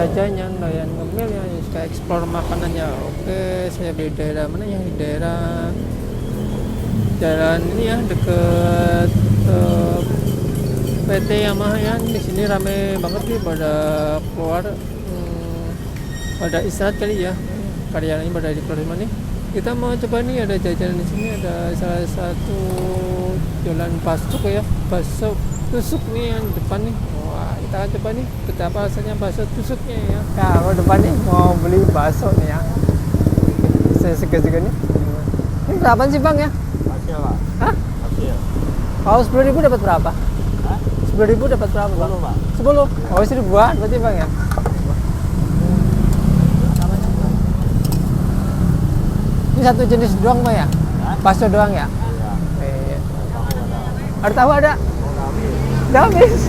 jajannya, doyan ngemil ya, suka explore makanannya. Oke, saya beli daerah mana yang di daerah jalan ini ya, deket PT Yamaha ya. Di sini rame banget nih, pada keluar, pada istirahat kali ya, karyawannya pada di keluar nih. Kita mau coba nih, ada jajanan di sini, ada salah satu jualan bakso ya, bakso tusuk nih yang depan nih. Wah, kita akan coba nih betapa rasanya bakso tusuknya ya. Kalau depan nih mau beli bakso nih ya, saya segan-segan nih. Ini berapa sih bang ya? Hasil pak. Hah? Hasil. Kalau 10.000 dapat berapa? Hah? 10.000 dapat berapa bang? 10 pak. 10? Oh 1.000-an berarti bang ya? Ini satu jenis doang bang ya? Hah? Bakso doang ya? Iya. Iya. Tahu ada. Ada tahu ada? Mau ngambil. Udah habis.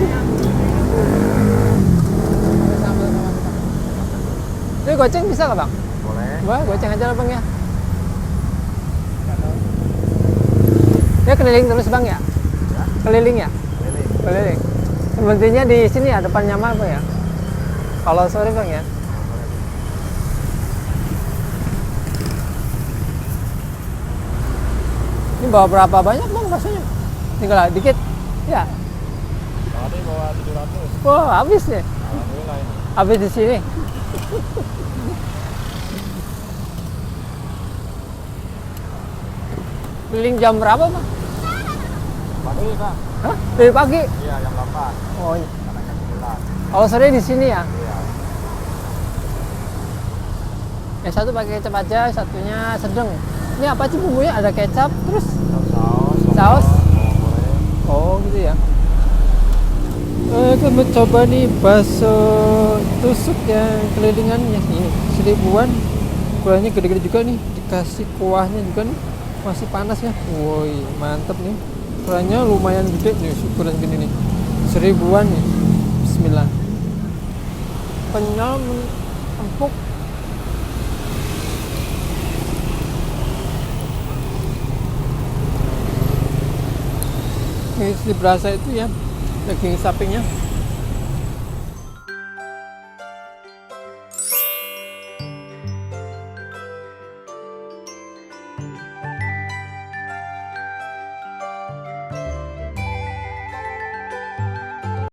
Ini goceng bisa nggak bang? Boleh. Wah, goceng aja lah bang ya. Dia keliling terus bang ya? Ya. Keliling ya? Keliling. Keliling. Berhentinya di sini ya, depan Nyaman bang ya? Kalau sore bang ya? Ini bawa berapa banyak bang baksonya? Tinggal dikit? Ya. Tadi bawa 700. Wah, habis ya? Alhamdulillah ini. Habis di sini. Keliling jam berapa bang? Pagi pak. Hah? Dari pagi? Iya jam 8. Oh, iya. Karena jam 9. Kalau sore di sini ya? Iya. Yang satu pakai kecap aja, satunya sedang. Ini apa sih bumbunya? Ada kecap, terus Saus. Saus? Bawang goreng. oh gitu ya. Kita mencoba nih bakso tusuk yang kelilingannya ini 1.000-an. Ukurannya gede-gede juga nih, dikasih kuahnya juga nih, masih panas ya. Woi, mantep nih. Ukurannya lumayan gede nih, ukuran gini nih. 1.000-an nih. Bismillah. Kenyal, empuk. Ini berasa itu ya, daging sapinya